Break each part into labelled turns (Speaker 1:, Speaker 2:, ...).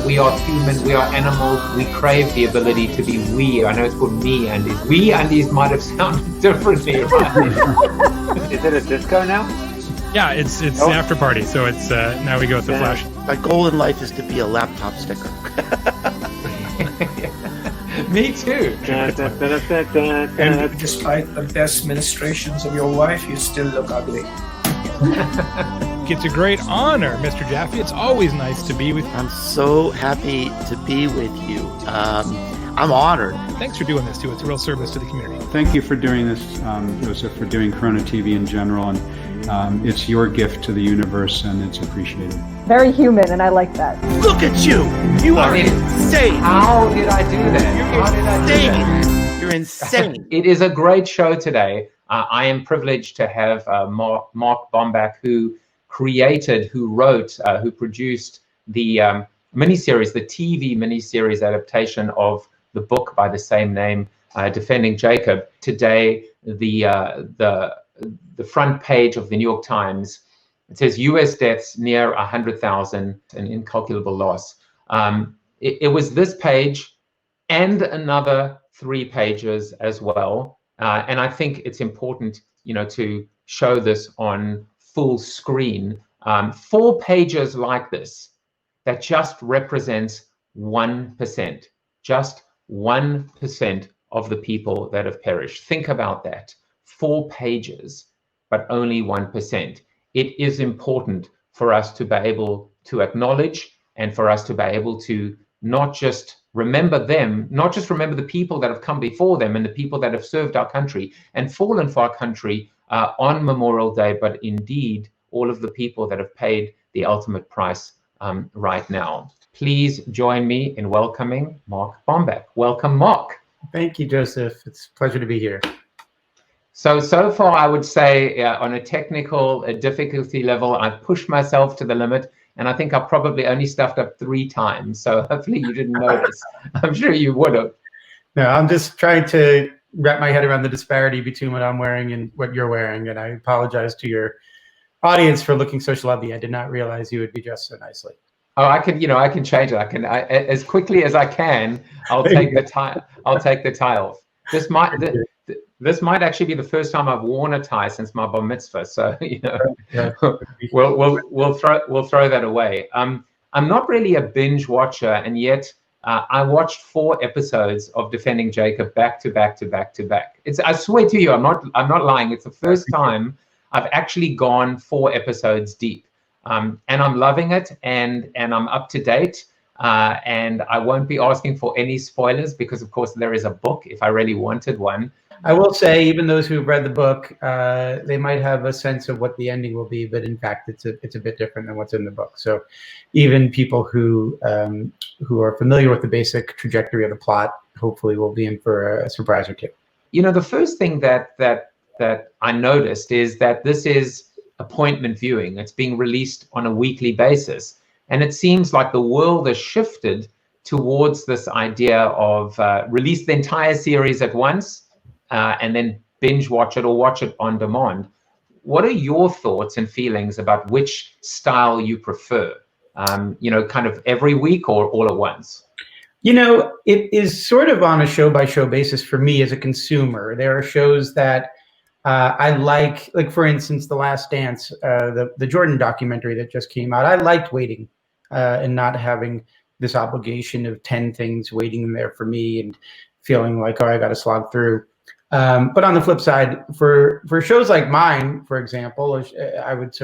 Speaker 1: We are human, we are animals, we crave the ability to be we. I know it's called me undies. We undies might have sounded differently, right?
Speaker 2: Is it a disco now?
Speaker 3: Yeah, it's the after party, so it's now we go with the flash.
Speaker 4: My goal in life is to be a laptop sticker.
Speaker 1: Me too.
Speaker 5: And despite the best ministrations of your wife, you still look ugly.
Speaker 3: It's a great honor, Mr. Jaffe. It's always nice to be with you.
Speaker 4: I'm so happy to be with you. I'm honored.
Speaker 3: Thanks for doing this, too. It's a real service to the community.
Speaker 6: Thank you for doing this, Joseph, for doing CoronaTV in general. And it's your gift to the universe, and it's appreciated.
Speaker 7: Very human, and I like that.
Speaker 4: Look at you! You are insane!
Speaker 1: How did I do that?
Speaker 4: You're insane!
Speaker 1: It is a great show today. I am privileged to have Mark Bomback, who wrote, who produced the miniseries, the TV miniseries adaptation of the book by the same name, Defending Jacob. Today, the front page of the New York Times, it says U.S. deaths near 100,000, an incalculable loss. It was this page and another 3 pages as well. And I think it's important, to show this on full screen. 4 pages like this, that just represents 1%, just 1% of the people that have perished. Think about that. 4 pages, but only 1%. It is important for us to be able to acknowledge, and for us to be able to not just remember them, not just remember the people that have come before them and the people that have served our country and fallen for our country on Memorial Day, but indeed all of the people that have paid the ultimate price right now. Please join me in welcoming Mark Bomback. Welcome, Mark.
Speaker 8: Thank you, Joseph. It's a pleasure to be here.
Speaker 1: So far, I would say on a technical difficulty level, I've pushed myself to the limit, and I think I probably only stuffed up 3 times. So hopefully you didn't notice. I'm sure you would have.
Speaker 8: No, I'm just trying to wrap my head around the disparity between what I'm wearing and what you're wearing, and I apologize to your audience for looking so schlubby. I did not realize you would be dressed so nicely.
Speaker 1: Oh, I can change it. As quickly as I can. I'll take the tie. I'll take the tie off. This might actually be the first time I've worn a tie since my bar mitzvah. So we'll throw that away. I'm not really a binge watcher, and yet I watched 4 episodes of Defending Jacob back to back to back to back. I swear to you, I'm not lying. It's the first time I've actually gone 4 episodes deep. And I'm loving it, and I'm up to date, and I won't be asking for any spoilers because, of course, there is a book if I really wanted one.
Speaker 8: I will say, even those who've read the book, they might have a sense of what the ending will be, but in fact, it's a bit different than what's in the book. So even people who are familiar with the basic trajectory of the plot, hopefully will be in for a surprise or 2.
Speaker 1: The first thing that I noticed is that this is appointment viewing. It's being released on a weekly basis. And it seems like the world has shifted towards this idea of release the entire series at once and then binge watch it or watch it on demand. What are your thoughts and feelings about which style you prefer? Kind of every week or all at once?
Speaker 8: It is sort of on a show-by-show basis for me as a consumer. There are shows that I like for instance, The Last Dance, the Jordan documentary that just came out. I liked waiting and not having this obligation of 10 things waiting there for me and feeling like, I got to slog through. But on the flip side, for shows like mine, for example, I would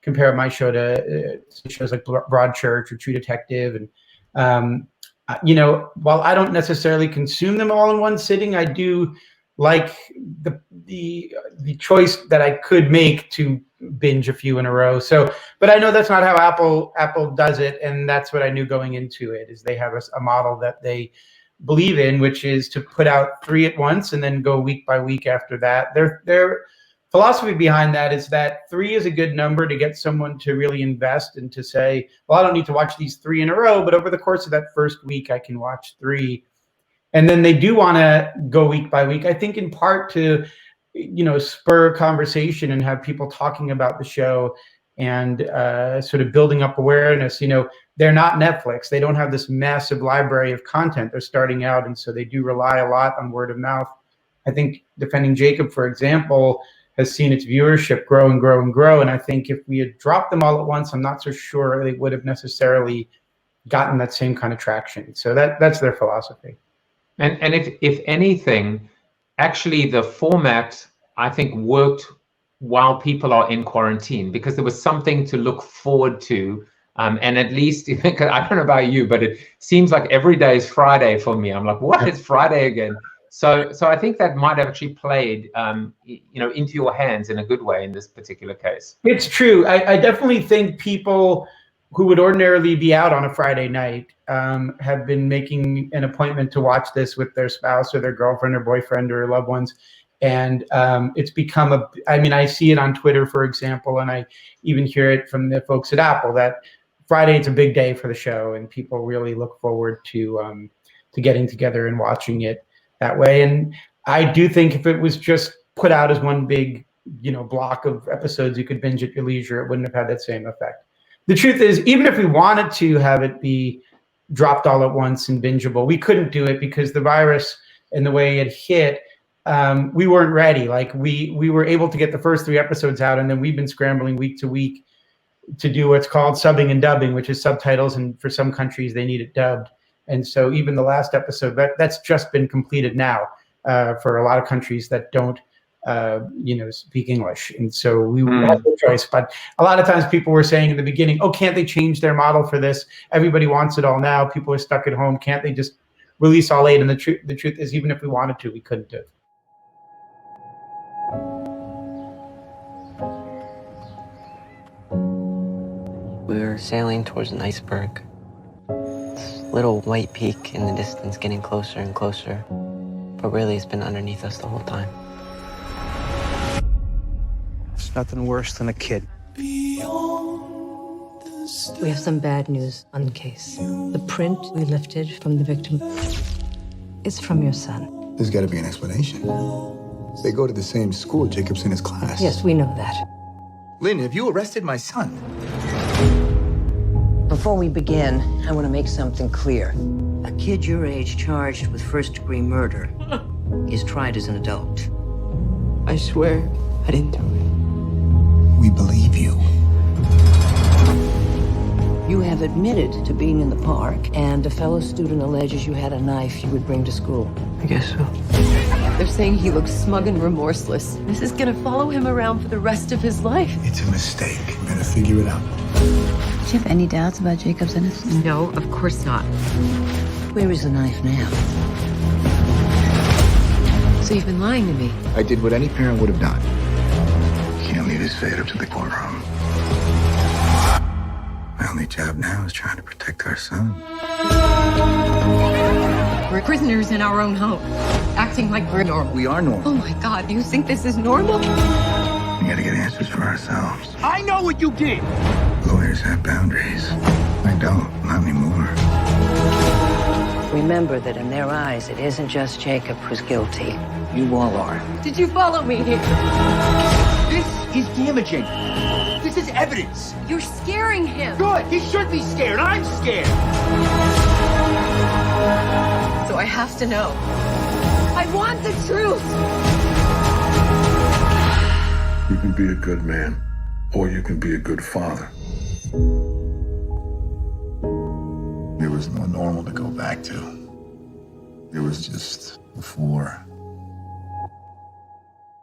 Speaker 8: compare my show to shows like Broadchurch or True Detective. And, while I don't necessarily consume them all in one sitting, I do like the choice that I could make to binge a few in a row. So, but I know that's not how Apple does it, and that's what I knew going into it. Is they have a model that they believe in, which is to put out 3 at once and then go week by week after that. Their philosophy behind that is that 3 is a good number to get someone to really invest and to say, well, I don't need to watch these 3 in a row, but over the course of that first week, I can watch 3. And then they do want to go week by week, I think in part to, spur conversation and have people talking about the show and sort of building up awareness. You know, they're not Netflix. They don't have this massive library of content. They're starting out, and so they do rely a lot on word of mouth. I think Defending Jacob, for example, has seen its viewership grow and grow and grow. And I think if we had dropped them all at once, I'm not so sure they would have necessarily gotten that same kind of traction. So that's their philosophy.
Speaker 1: And if anything, actually the format, I think, worked while people are in quarantine, because there was something to look forward to. And at least, I don't know about you, but it seems like every day is Friday for me. I'm like, what is Friday again? So I think that might have actually played, into your hands in a good way in this particular case.
Speaker 8: It's true. I definitely think people who would ordinarily be out on a Friday night have been making an appointment to watch this with their spouse or their girlfriend or boyfriend or loved ones. And it's become I see it on Twitter, for example, and I even hear it from the folks at Apple that Friday is a big day for the show, and people really look forward to getting together and watching it that way. And I do think if it was just put out as one big, block of episodes you could binge at your leisure, it wouldn't have had that same effect. The truth is, even if we wanted to have it be dropped all at once and bingeable, we couldn't do it because the virus and the way it hit, we weren't ready. Like we were able to get the first 3 episodes out, and then we've been scrambling week to week to do what's called subbing and dubbing, which is subtitles, and for some countries they need it dubbed. And so even the last episode, that's just been completed now for a lot of countries that don't, speak English. And so we had no choice. But a lot of times people were saying in the beginning, oh, can't they change their model for this? Everybody wants it all now. People are stuck at home. Can't they just release all 8? And the truth is, even if we wanted to, we couldn't do it.
Speaker 2: We were sailing towards an iceberg. This little white peak in the distance getting closer and closer. But really, it's been underneath us the whole time.
Speaker 9: There's nothing worse than a kid.
Speaker 10: We have some bad news on the case. The print we lifted from the victim is from your son.
Speaker 11: There's got to be an explanation. They go to the same school. Jacob's in his class.
Speaker 10: Yes, we know that.
Speaker 11: Lynn, have you arrested my son?
Speaker 12: Before we begin, I want to make something clear. A kid your age charged with first-degree murder is tried as an adult.
Speaker 2: I swear I didn't do it.
Speaker 11: We believe you.
Speaker 12: You have admitted to being in the park, and a fellow student alleges you had a knife you would bring to school.
Speaker 2: I guess so.
Speaker 13: They're saying he looks smug and remorseless. This is gonna follow him around for the rest of his life.
Speaker 11: It's a mistake. We're gonna figure it out.
Speaker 14: Do you have any doubts about Jacob's innocence?
Speaker 13: No, of course not.
Speaker 12: Where is the knife now?
Speaker 13: So you've been lying to me.
Speaker 11: I did what any parent would have done. Can't leave his fate up to the courtroom. My only job now is trying to protect our son.
Speaker 13: We're prisoners in our own home, acting like we're normal.
Speaker 11: We are normal.
Speaker 13: Oh my God, you think this is normal?
Speaker 11: We gotta get answers for ourselves.
Speaker 9: I know what you did!
Speaker 11: Lawyers have boundaries. I don't, not anymore.
Speaker 12: Remember that in their eyes, it isn't just Jacob who's guilty. You all are.
Speaker 13: Did you follow me here?
Speaker 9: This is damaging. This is evidence.
Speaker 13: You're scaring him.
Speaker 9: Good. He should be scared. I'm scared.
Speaker 13: So I have to know. I want the truth.
Speaker 15: You can be a good man, or you can be a good father.
Speaker 11: There was no normal to go back to. There was just before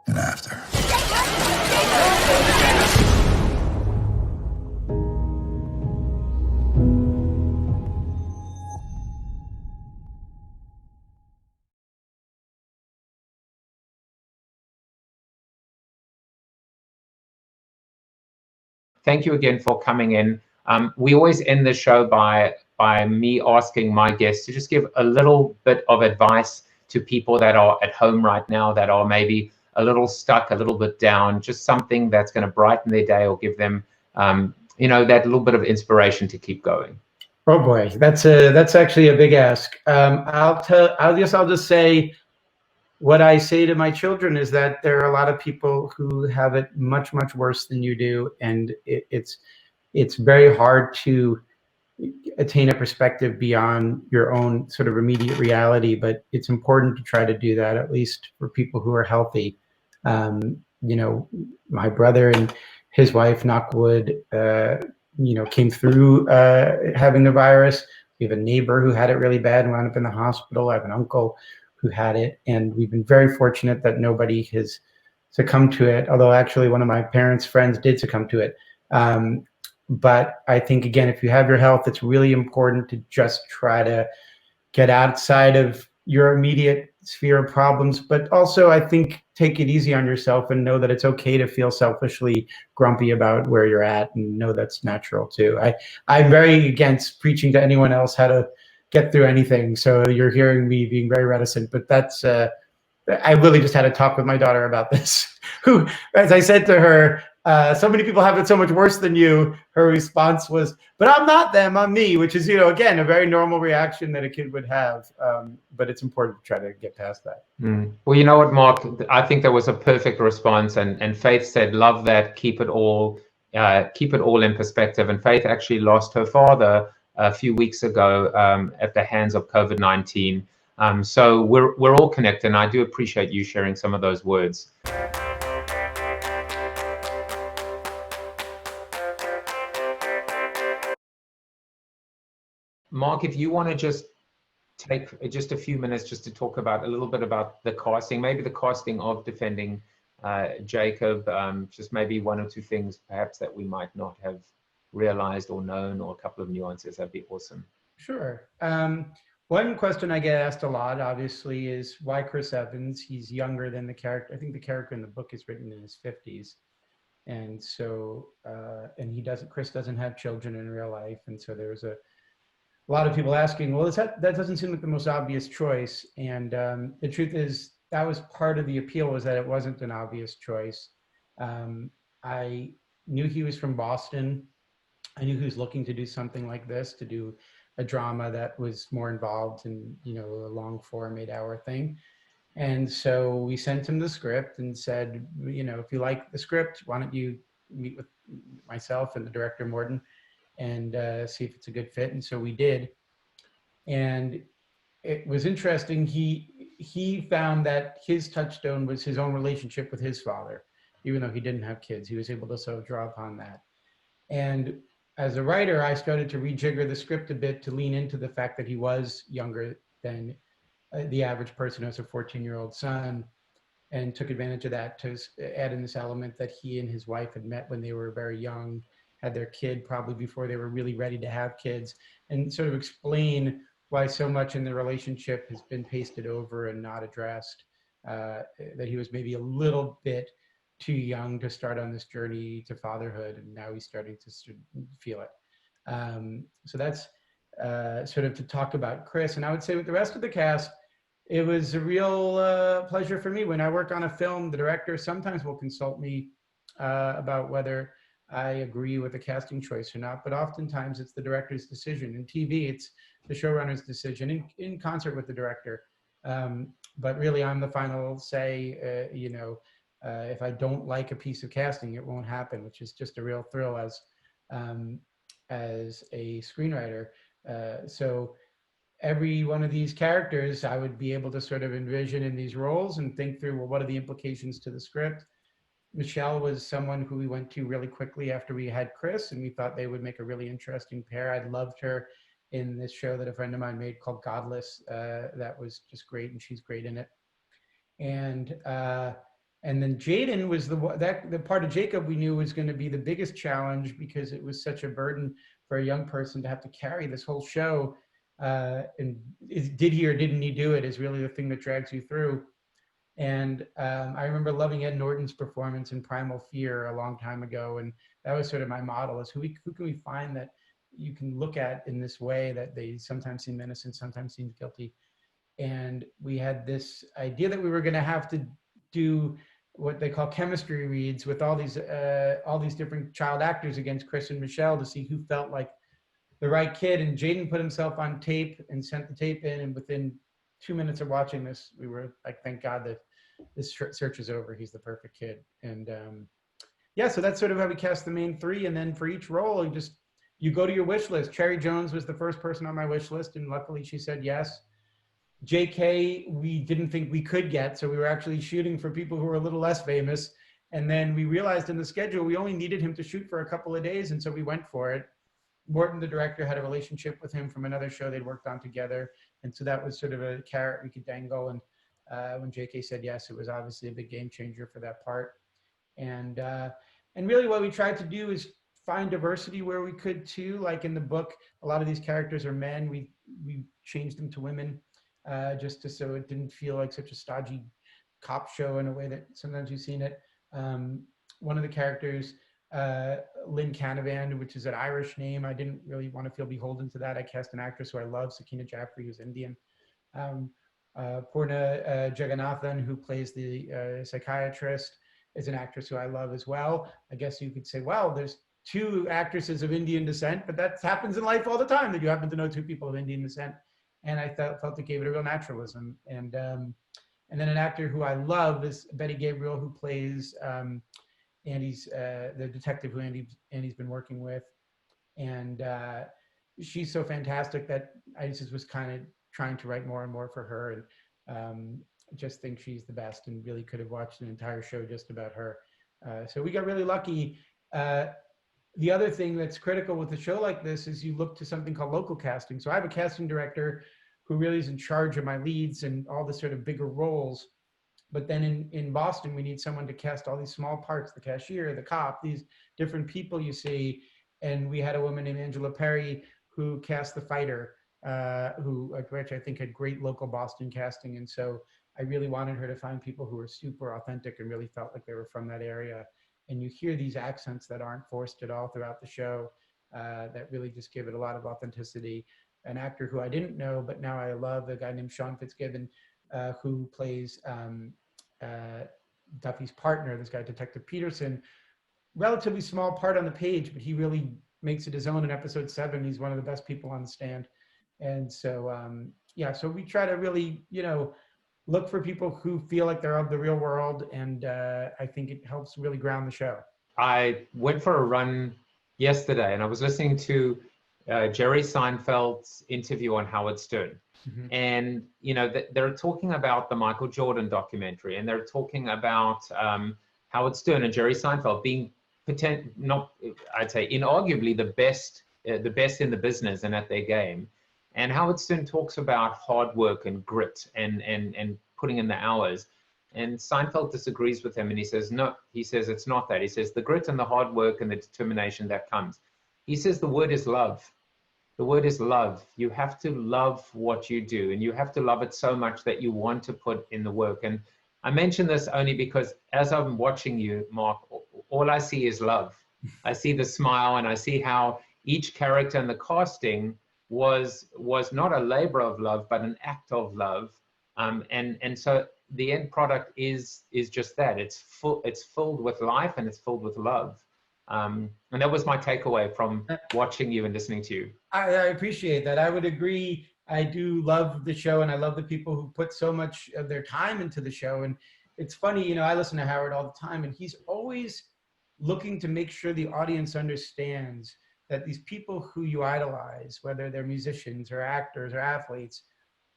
Speaker 11: and after.
Speaker 1: Thank you again for coming in. We always end the show by me asking my guests to just give a little bit of advice to people that are at home right now, that are maybe a little stuck, a little bit down, just something that's going to brighten their day or give them, that little bit of inspiration to keep going.
Speaker 8: Oh boy, that's actually a big ask. I'll just say, what I say to my children is that there are a lot of people who have it much, much worse than you do. And it's very hard to attain a perspective beyond your own sort of immediate reality, but it's important to try to do that, at least for people who are healthy. You know, my brother and his wife, knock wood, you know, came through having the virus. We have a neighbor who had it really bad and wound up in the hospital. I have an uncle who had it, and we've been very fortunate that nobody has succumbed to it, although actually one of my parents' friends did succumb to it. But I think, again, if you have your health, it's really important to just try to get outside of your immediate sphere of problems. But also, I think, take it easy on yourself and know that it's okay to feel selfishly grumpy about where you're at, and know that's natural too. I'm very against preaching to anyone else how to get through anything. So you're hearing me being very reticent, but that's, I really just had a talk with my daughter about this, who, as I said to her, so many people have it so much worse than you. Her response was, but I'm not them, I'm me, which is, you know, again, a very normal reaction that a kid would have. But it's important to try to get past that.
Speaker 1: Well, you know what, Mark, I think that was a perfect response. And Faith said, love that, keep it all in perspective. And Faith actually lost her father a few weeks ago at the hands of COVID-19. So we're all connected, and I do appreciate you sharing some of those words. Mark, if you want to just take just a few minutes just to talk about a little bit about the casting, maybe the casting of Defending Jacob, just maybe one or two things perhaps that we might not have realized or known, or a couple of nuances, that'd be awesome.
Speaker 8: Sure. One question I get asked a lot, obviously, is why Chris Evans? He's younger than the character. I think the character in the book is written in his 50s. And so, and Chris doesn't have children in real life. And so there's a lot of people asking, well, that doesn't seem like the most obvious choice. And the truth is, that was part of the appeal, was that it wasn't an obvious choice. I knew he was from Boston. I knew he was looking to do something like this, to do a drama that was more involved in, you know, a long form 8-hour thing. And so we sent him the script and said, you know, if you like the script, why don't you meet with myself and the director, Morton, and see if it's a good fit. And so we did. And it was interesting. He found that his touchstone was his own relationship with his father. Even though he didn't have kids, he was able to sort of draw upon that. And as a writer, I started to rejigger the script a bit to lean into the fact that he was younger than the average person who has a 14-year-old son, and took advantage of that to add in this element that he and his wife had met when they were very young, had their kid probably before they were really ready to have kids, and sort of explain why so much in the relationship has been pasted over and not addressed, that he was maybe a little bit too young to start on this journey to fatherhood, and now he's starting to feel it. So that's sort of to talk about Chris. And I would say with the rest of the cast, it was a real pleasure for me. When I work on a film, the director sometimes will consult me about whether I agree with the casting choice or not, but oftentimes it's the director's decision. In TV, it's the showrunner's decision in concert with the director. But really, I'm the final say. You know, if I don't like a piece of casting, it won't happen, which is just a real thrill as a screenwriter. So every one of these characters, I would be able to sort of envision in these roles and think through, well, what are the implications to the script? Michelle was someone who we went to really quickly after we had Chris, and we thought they would make a really interesting pair. I loved her in this show that a friend of mine made called Godless. That was just great, and she's great in it. And then Jaden was the part of Jacob we knew was going to be the biggest challenge, because it was such a burden for a young person to have to carry this whole show. And did he or didn't he do it is really the thing that drags you through. And I remember loving Ed Norton's performance in Primal Fear a long time ago, and that was sort of my model: is who can we find that you can look at in this way, that they sometimes seem innocent, sometimes seem guilty. And we had this idea that we were going to have to do what they call chemistry reads with all these different child actors against Chris and Michelle to see who felt like the right kid. And Jaden put himself on tape and sent the tape in, and within 2 minutes of watching this, we were like, thank God that this search is over. He's the perfect kid. And yeah, so that's sort of how we cast the main three. And then for each role, you go to your wish list. Cherry Jones was the first person on my wish list, and luckily she said yes. JK, we didn't think we could get, so we were actually shooting for people who were a little less famous. And then we realized in the schedule, we only needed him to shoot for a couple of days, and so we went for it. Morton, the director, had a relationship with him from another show they'd worked on together. And so that was sort of a carrot we could dangle. And when JK said yes, it was obviously a big game changer for that part. And really what we tried to do is find diversity where we could too. Like in the book, a lot of these characters are men. We changed them to women so it didn't feel like such a stodgy cop show in a way that sometimes you've seen it. One of the characters, Lynn Canavan, which is an Irish name, I didn't really want to feel beholden to that. I cast an actress who I love, Sakina Jaffrey, who's Indian. Purna Jagannathan, who plays the psychiatrist, is an actress who I love as well. I guess you could say, well, there's 2 actresses of Indian descent, but that happens in life all the time, that you happen to know 2 people of Indian descent. And I felt it gave it a real naturalism. And then an actor who I love is Betty Gabriel, who plays Andy's, the detective who Andy's been working with. And she's so fantastic that I just was kind of trying to write more and more for her. And just think she's the best, and really could have watched an entire show just about her. So we got really lucky. The other thing that's critical with a show like this is you look to something called local casting. So I have a casting director who really is in charge of my leads and all the sort of bigger roles. But then in Boston, we need someone to cast all these small parts, the cashier, the cop, these different people you see. And we had a woman named Angela Perry who cast the fighter, which I think had great local Boston casting. And so I really wanted her to find people who were super authentic and really felt like they were from that area. And you hear these accents that aren't forced at all throughout the show that really just give it a lot of authenticity. An actor who I didn't know, but now I love, a guy named Sean Fitzgibbon, who plays Duffy's partner, this guy, Detective Peterson. Relatively small part on the page, but he really makes it his own in episode 7. He's one of the best people on the stand. And so, yeah, so we try to really, look for people who feel like they're of the real world, and I think it helps really ground the show.
Speaker 1: I went for a run yesterday, and I was listening to Jerry Seinfeld's interview on Howard Stern. Mm-hmm. And, they're talking about the Michael Jordan documentary, and they're talking about Howard Stern and Jerry Seinfeld being inarguably the best in the business and at their game. And Howard Stern talks about hard work and grit and putting in the hours. And Seinfeld disagrees with him, and he says, no, he says, it's not that. He says, the grit and the hard work and the determination that comes. He says, the word is love. The word is love. You have to love what you do, and you have to love it so much that you want to put in the work. And I mention this only because as I'm watching you, Mark, all I see is love. I see the smile, and I see how each character in the casting was not a labor of love, but an act of love. And so the end product is just that. It's filled with life, and it's filled with love. And that was my takeaway from watching you and listening to you.
Speaker 8: I appreciate that. I would agree. I do love the show, and I love the people who put so much of their time into the show. And it's funny, I listen to Howard all the time, and he's always looking to make sure the audience understands that these people who you idolize, whether they're musicians or actors or athletes,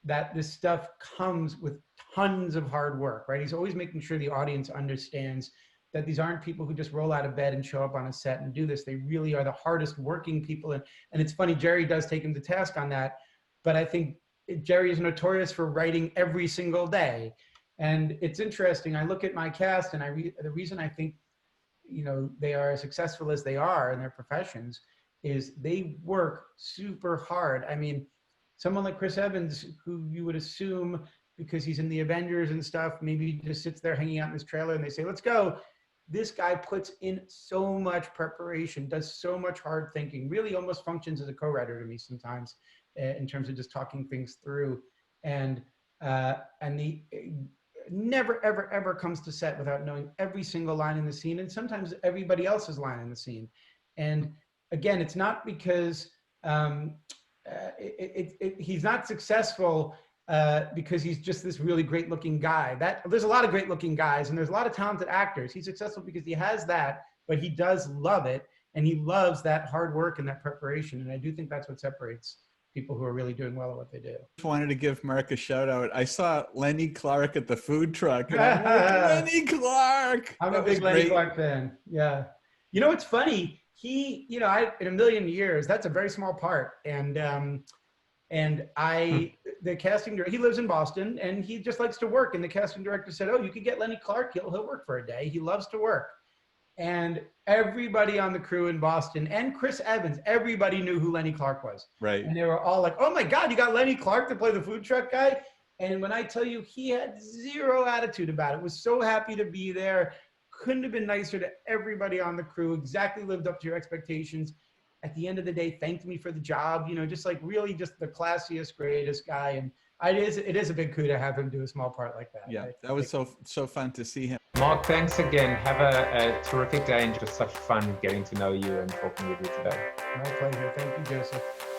Speaker 8: that this stuff comes with tons of hard work, right? He's always making sure the audience understands that these aren't people who just roll out of bed and show up on a set and do this. They really are the hardest working people. And it's funny, Jerry does take him to task on that, but I think Jerry is notorious for writing every single day. And it's interesting, I look at my cast, and the reason I think, they are as successful as they are in their professions is they work super hard. I mean, someone like Chris Evans, who you would assume, because he's in the Avengers and stuff, maybe he just sits there hanging out in his trailer and they say, let's go. This guy puts in so much preparation, does so much hard thinking, really almost functions as a co-writer to me sometimes in terms of just talking things through. And never, ever, ever comes to set without knowing every single line in the scene, and sometimes everybody else's line in the scene. And again, it's not because he's not successful because he's just this really great looking guy. There's a lot of great looking guys, and there's a lot of talented actors. He's successful because he has that, but he does love it, and he loves that hard work and that preparation. And I do think that's what separates people who are really doing well at what they do.
Speaker 16: Just wanted to give Mark a shout out. I saw Lenny Clark at the food truck. And I'm like, Lenny Clark!
Speaker 8: I'm a big Lenny Clark fan. Yeah. You know, it's funny. He, you know, in a million years, that's a very small part. And the casting director, he lives in Boston, and he just likes to work. And the casting director said, "Oh, you could get Lenny Clark. He'll work for a day. He loves to work." And everybody on the crew in Boston and Chris Evans, everybody knew who Lenny Clark was.
Speaker 16: Right.
Speaker 8: And they were all like, "Oh my God, you got Lenny Clark to play the food truck guy?" And when I tell you, he had zero attitude about it. Was so happy to be there. Couldn't have been nicer to everybody on the crew. Exactly lived up to your expectations. At the end of the day, thanked me for the job. You know, just like really just the classiest, greatest guy. And it is a big coup to have him do a small part like that.
Speaker 16: Yeah, that was so fun to see him.
Speaker 1: Mark, thanks again. Have a terrific day, and just such fun getting to know you and talking with you today.
Speaker 8: My pleasure. Thank you, Joseph.